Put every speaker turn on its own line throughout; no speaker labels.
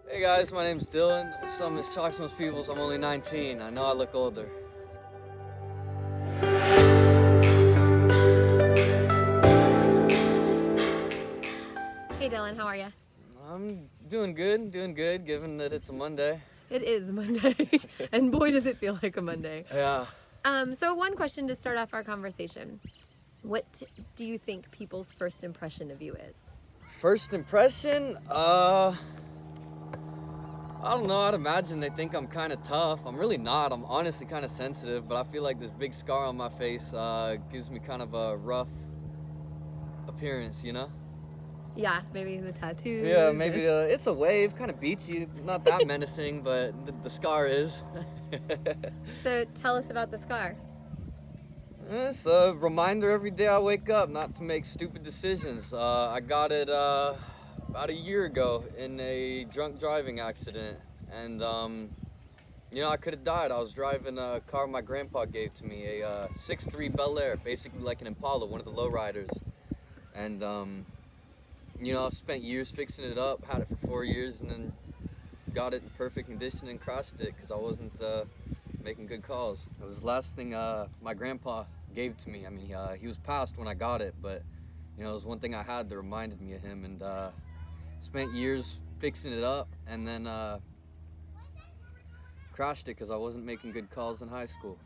Hey guys, my name's Dylan. Something that shocks most people is I'm only 19. I know I look older.
Hey Dylan, how are you?
I'm doing good, given that it's a Monday.
It is Monday, and boy does it feel like a Monday.
Yeah.
So one question to start off our conversation. What do you think people's first impression of you is?
First impression? I don't know. I'd imagine they think I'm kind of tough. I'm really not. I'm honestly kind of sensitive, but I feel like this big scar on my face gives me kind of a rough appearance, you know?
Yeah, maybe the tattoos.
Yeah, maybe it's a wave, kind of beats you. Not that menacing, but the scar is.
So tell us about the scar.
It's a reminder every day I wake up not to make stupid decisions. I got it about a year ago in a drunk driving accident, and I could have died. I was driving a car my grandpa gave to me, a 6'3" Bel Air, basically like an Impala, one of the lowriders, and I spent years fixing it up, had it for 4 years, and then got it in perfect condition and crashed it because I wasn't making good calls. It was the last thing my grandpa gave to me. I mean, he was passed when I got it, but it was one thing I had that reminded me of him, and spent years fixing it up, and then crashed it because I wasn't making good calls in high school.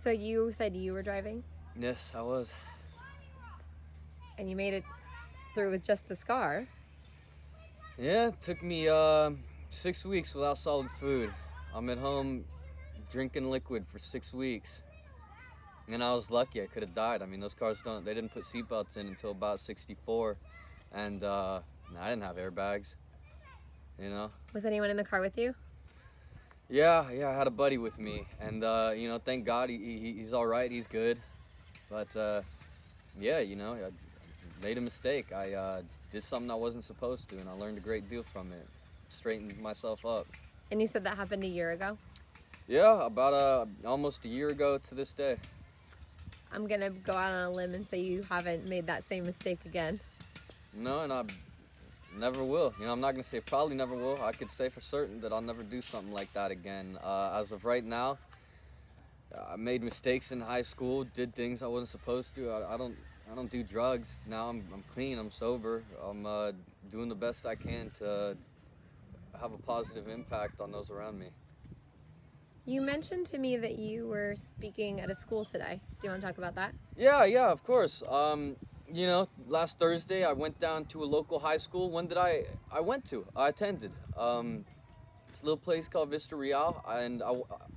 So you said you were driving?
Yes, I was.
And you made it through with just the scar?
Yeah, it took me 6 weeks without solid food. I'm at home drinking liquid for 6 weeks. And I was lucky. I could have died. I mean, those cars they didn't put seatbelts in until about 64. And I didn't have airbags,
Was anyone in the car with you?
Yeah, I had a buddy with me. And, thank God he's all right. He's good. But, I made a mistake. I did something I wasn't supposed to, and I learned a great deal from it. Straightened myself up.
And you said that happened a year ago?
Yeah, about almost a year ago to this day.
I'm gonna go out on a limb and say you haven't made that same mistake again.
No, and I never will. I'm not gonna say probably never will. I could say for certain that I'll never do something like that again. As of right now, I made mistakes in high school, did things I wasn't supposed to. I don't do drugs. Now I'm clean, I'm sober. I'm doing the best I can to have a positive impact on those around me.
You mentioned to me that you were speaking at a school today. Do you want to talk about that?
Yeah, of course. Last Thursday I went down to a local high school, one that I attended. It's a little place called Vista Real, and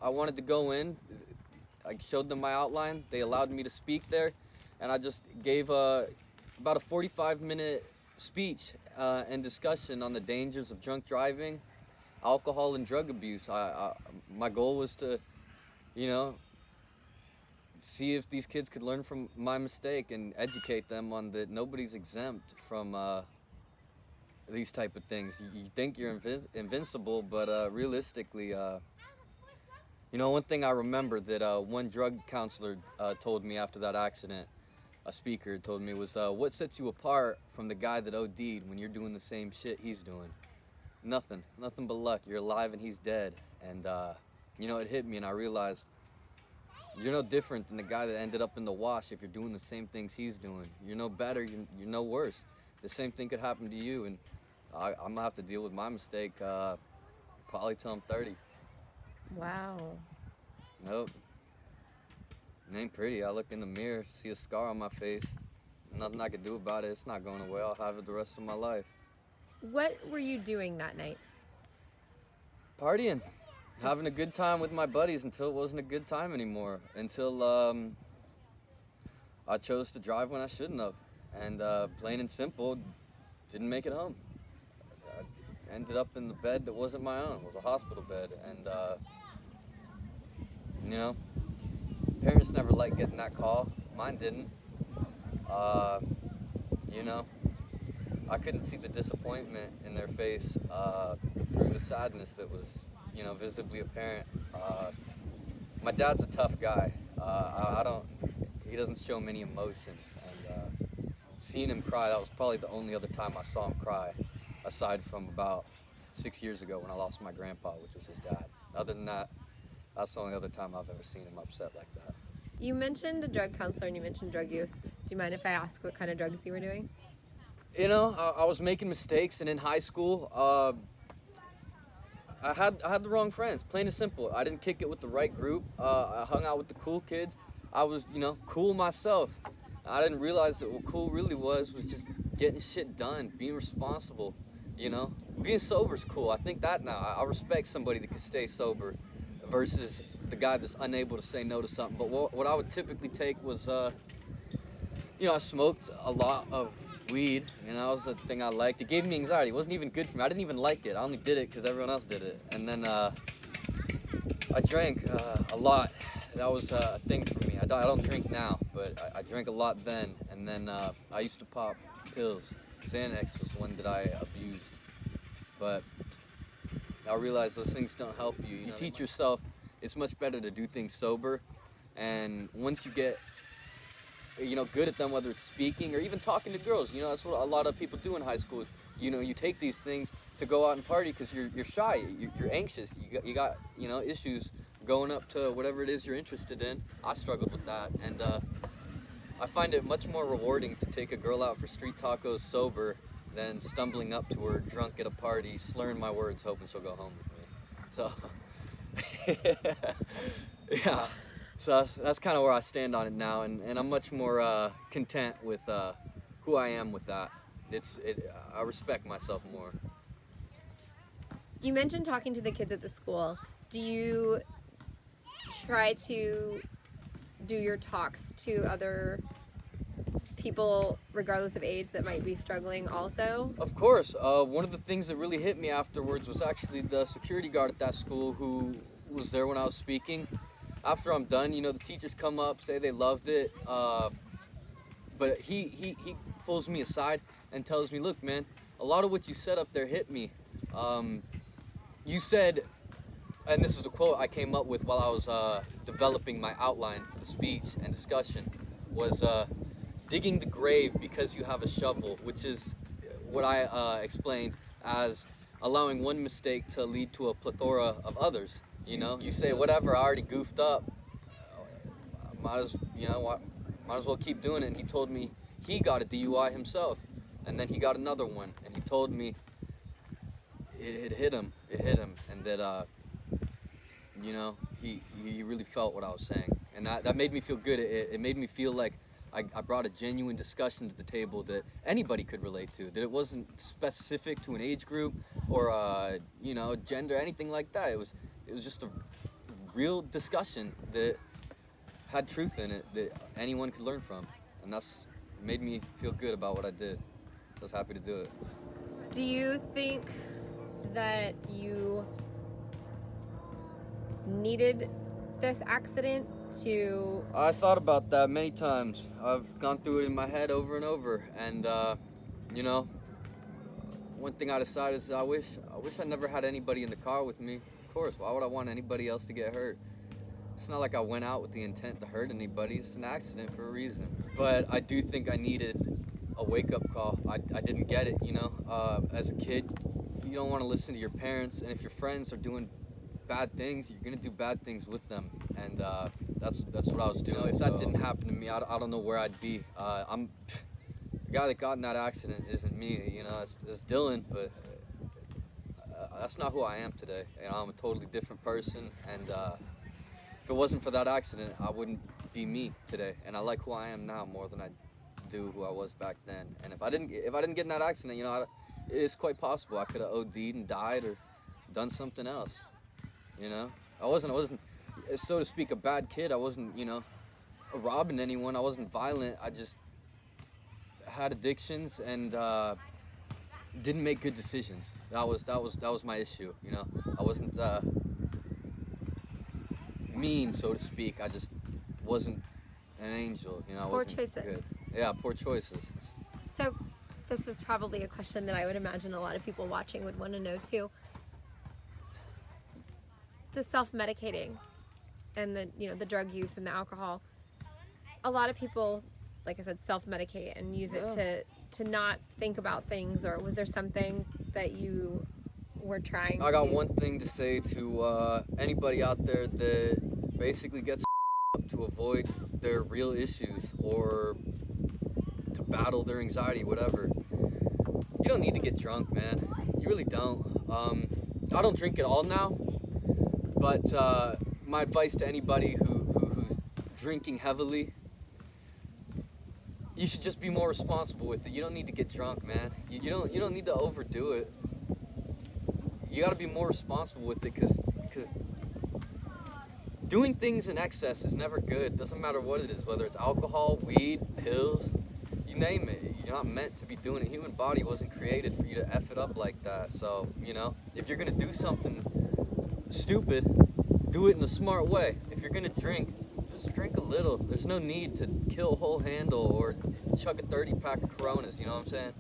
I wanted to go in. I showed them my outline. They allowed me to speak there, and I just gave about a 45-minute speech and discussion on the dangers of drunk driving, alcohol, and drug abuse. My goal was to, see if these kids could learn from my mistake and educate them on that nobody's exempt from these type of things. You think you're invincible, but realistically, one thing I remember that one drug counselor told me after that accident, a speaker told me, was what sets you apart from the guy that OD'd when you're doing the same shit he's doing? Nothing but luck. You're alive and he's dead. And it hit me, and I realized you're no different than the guy that ended up in the wash if you're doing the same things he's doing. You're no better, you're no worse. The same thing could happen to you, and I'm gonna have to deal with my mistake probably till I'm 30.
Wow.
Nope. It ain't pretty. I look in the mirror, see a scar on my face. Nothing I can do about it. It's not going away. I'll have it the rest of my life.
What were you doing that night?
Partying. Having a good time with my buddies until it wasn't a good time anymore. Until I chose to drive when I shouldn't have. And plain and simple, didn't make it home. I ended up in the bed that wasn't my own. It was a hospital bed. And, parents never liked getting that call. Mine didn't. I couldn't see the disappointment in their face through the sadness that was, visibly apparent. My dad's a tough guy. He doesn't show many emotions. And seeing him cry, that was probably the only other time I saw him cry. aside from about 6 years ago when I lost my grandpa, which was his dad. Other than that, that's the only other time I've ever seen him upset like that.
You mentioned a drug counselor and you mentioned drug use. Do you mind if I ask what kind of drugs you were doing?
You know, I was making mistakes, and in high school, I had the wrong friends, plain and simple. I didn't kick it with the right group. I hung out with the cool kids. I was, cool myself. I didn't realize that what cool really was just getting shit done, being responsible, Being sober is cool. I think that now. I respect somebody that can stay sober versus the guy that's unable to say no to something. But what I would typically take was, I smoked a lot of weed, that was the thing I liked. It gave me anxiety. It wasn't even good for me. I didn't even like it. I only did it because everyone else did it. And then I drank a lot. That was a thing for me. I don't drink now, but I drank a lot then. And then I used to pop pills. Xanax was one that I abused. But I realized those things don't help you. You teach yourself it's much better to do things sober. And once you get good at them, whether it's speaking or even talking to girls. That's what a lot of people do in high school is, you take these things to go out and party because you're shy, you're anxious, you got issues going up to whatever it is you're interested in. I struggled with that, and I find it much more rewarding to take a girl out for street tacos sober than stumbling up to her drunk at a party, slurring my words, hoping she'll go home with me. So, yeah. So that's kind of where I stand on it now, and I'm much more content with who I am with that. I respect myself more.
You mentioned talking to the kids at the school. Do you try to do your talks to other people, regardless of age, that might be struggling also?
Of course. One of the things that really hit me afterwards was actually the security guard at that school who was there when I was speaking. After I'm done, the teachers come up, say they loved it, but he pulls me aside and tells me, look, man, a lot of what you said up there hit me. You said, and this is a quote I came up with while I was developing my outline for the speech and discussion, was digging the grave because you have a shovel, which is what I explained as allowing one mistake to lead to a plethora of others. You say, whatever, I already goofed up. Might as well keep doing it. And he told me he got a DUI himself, and then he got another one, and he told me it hit him, and that he really felt what I was saying, and that made me feel good. It made me feel like I brought a genuine discussion to the table that anybody could relate to, that it wasn't specific to an age group or gender, anything like that. It was just a real discussion that had truth in it that anyone could learn from, and that's made me feel good about what I did. I was happy to do it.
Do you think that you needed this accident to...
I thought about that many times. I've gone through it in my head over and over, and one thing I decided is I wish I never had anybody in the car with me. Of course, why would I want anybody else to get hurt? It's not like I went out with the intent to hurt anybody. It's an accident for a reason. But I do think I needed a wake-up call. I didn't get it, As a kid, you don't want to listen to your parents, and if your friends are doing bad things, you're going to do bad things with them, and that's what I was doing. If that didn't happen to me, I don't know where I'd be. The guy that got in that accident isn't me, it's Dylan, but that's not who I am today. I'm a totally different person, and if it wasn't for that accident, I wouldn't be me today, and I like who I am now more than I do who I was back then. And if I didn't get in that accident, it's quite possible I could have OD'd and died or done something else. I wasn't, so to speak, a bad kid. I wasn't, robbing anyone. I wasn't violent. I just had addictions and didn't make good decisions. That was my issue. I wasn't mean, so to speak. I just wasn't an angel.
Poor choices.
Good. Yeah, poor choices.
So, this is probably a question that I would imagine a lot of people watching would want to know too. The self-medicating and the drug use and the alcohol. A lot of people, like I said, self-medicate and use it to not think about things. Or was there something that you were trying
I got
to...
one thing to say to anybody out there that basically gets up to avoid their real issues or to battle their anxiety, whatever. You don't need to get drunk, man. You really don't. I don't drink at all now, but my advice to anybody who's drinking heavily, you should just be more responsible with it. You don't need to get drunk, man. You don't need to overdo it. You got to be more responsible with it, because doing things in excess is never good. Doesn't matter what it is, whether it's alcohol, weed, pills, you name it. You're not meant to be doing it. The human body wasn't created for you to F it up like that. So, if you're going to do something stupid, do it in a smart way. If you're going to drink, just drink a little. There's no need to kill a whole handle or chug a 30-pack of Coronas, you know what I'm saying?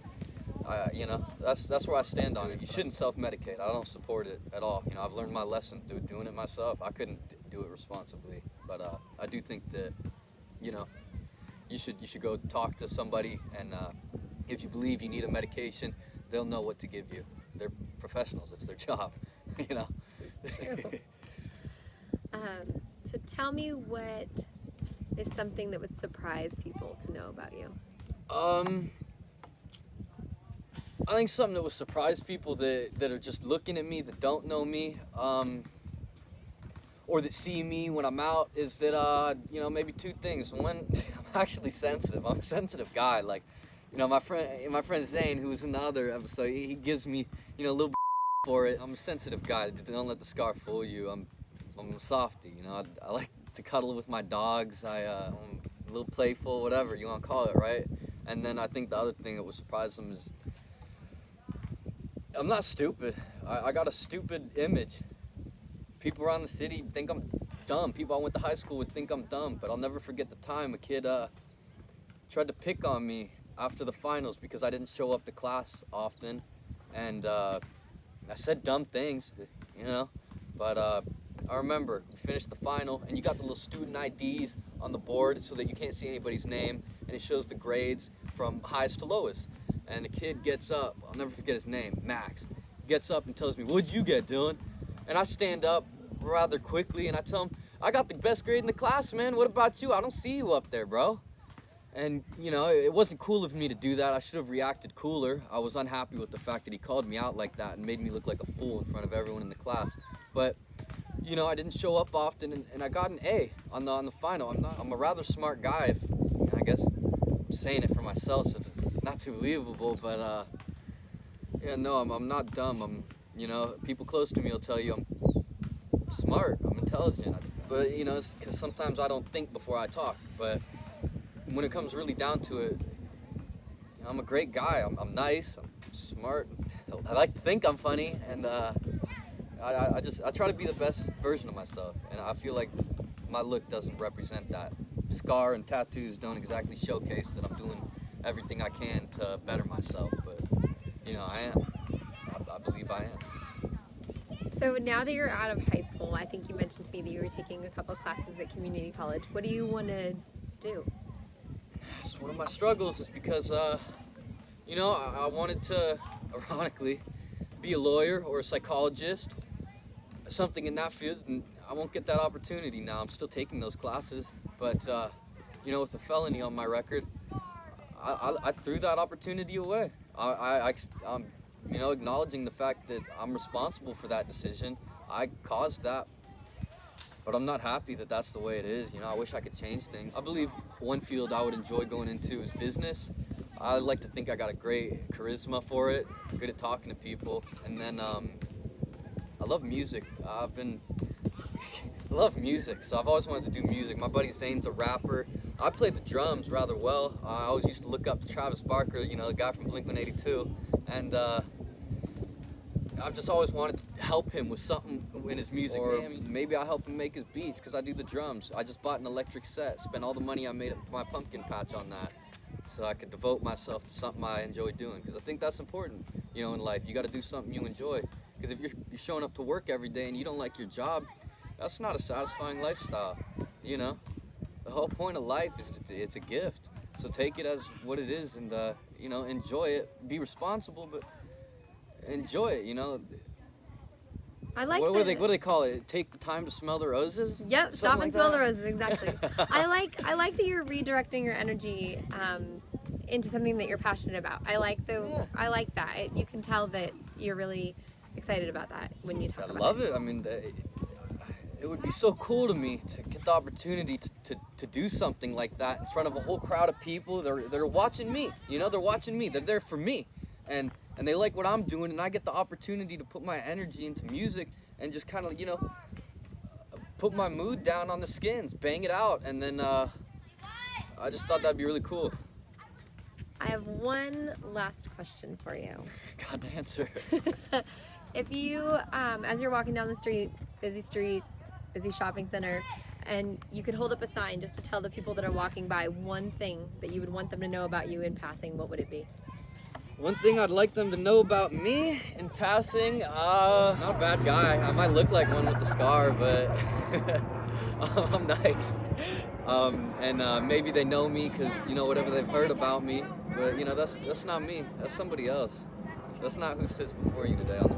That's where I stand on it. You shouldn't self-medicate. I don't support it at all. I've learned my lesson through doing it myself. I couldn't do it responsibly, but I do think that, you should go talk to somebody, and if you believe you need a medication, they'll know what to give you. They're professionals. It's their job,
So tell me, what is something that would surprise people to know about you?
I think something that would surprise people that are just looking at me, that don't know me, or that see me when I'm out, is that, maybe two things. One, I'm actually sensitive. I'm a sensitive guy. Like, my friend Zane, who was in the other episode, he gives me, a little for it. I'm a sensitive guy. Don't let the scar fool you. I'm a softie, I like to cuddle with my dogs. I'm a little playful, whatever you want to call it, right? And then I think the other thing that would surprise them is I'm not stupid. I got a stupid image. People around the city think I'm dumb. People I went to high school would think I'm dumb, but I'll never forget the time a kid tried to pick on me after the finals because I didn't show up to class often, and I said dumb things, but I remember we finished the final, and you got the little student IDs on the board so that you can't see anybody's name, and it shows the grades from highest to lowest. And the kid gets up, I'll never forget his name, Max, gets up and tells me, "What'd you get, Dylan?" And I stand up rather quickly and I tell him, "I got the best grade in the class, man. What about you? I don't see you up there, bro." And, it wasn't cool of me to do that. I should have reacted cooler. I was unhappy with the fact that he called me out like that and made me look like a fool in front of everyone in the class. But, I didn't show up often, and I got an A on the final. I'm a rather smart guy. I guess I'm saying it for myself, so it's not too believable, but I'm not dumb. People close to me will tell you I'm smart, I'm intelligent, but it's because sometimes I don't think before I talk. But when it comes really down to it, I'm a great guy. I'm nice, I'm smart, I like to think I'm funny, and I try to be the best version of myself, and I feel like my look doesn't represent that. Scar and tattoos don't exactly showcase that I'm doing everything I can to better myself, but I am. I believe I am.
So now that you're out of high school, I think you mentioned to me that you were taking a couple classes at community college. What do you want to do?
It's one of my struggles is because, I wanted to, ironically, be a lawyer or a psychologist, something in that field, and I won't get that opportunity now. I'm still taking those classes, but, with a felony on my record, I threw that opportunity away. I'm, acknowledging the fact that I'm responsible for that decision. I caused that, but I'm not happy that that's the way it is. I wish I could change things. I believe one field I would enjoy going into is business. I like to think I got a great charisma for it, good at talking to people, and then I love music. I love music, so I've always wanted to do music. My buddy Zane's a rapper. I play the drums rather well. I always used to look up to Travis Barker, the guy from Blink-182, and I've just always wanted to help him with something in his music. Or maybe I'll help him make his beats because I do the drums. I just bought an electric set, spent all the money I made at my pumpkin patch on that so I could devote myself to something I enjoy doing, because I think that's important, in life. You got to do something you enjoy, because if you're showing up to work every day and you don't like your job, that's not a satisfying lifestyle, The whole point of life is it's a gift. So take it as what it is and, enjoy it. Be responsible, but enjoy it, you know.
I like
what do they call it? Take the time to smell the roses?
Yep, stop
Something
and
like
smell
that?
the roses, exactly. I like that you're redirecting your energy into something that you're passionate about. I like that. You can tell that you're really excited about that when you talk about it.
I love it. I mean, it would be so cool to me to get the opportunity to do something like that in front of a whole crowd of people. They're watching me, you know, they're watching me. They're there for me. And they like what I'm doing, and I get the opportunity to put my energy into music and just kind of, you know, put my mood down on the skins, bang it out, and then I just thought that'd be really cool.
I have one last question for you.
God, answer.
If you, as you're walking down the street, busy shopping center, and you could hold up a sign just to tell the people that are walking by one thing that you would want them to know about you in passing, what would it be?
One thing I'd like them to know about me in passing, not a bad guy. I might look like one with the scar, but I'm nice. And maybe they know me because, you know, whatever they've heard about me. But, you know, that's not me. That's somebody else. That's not who sits before you today on the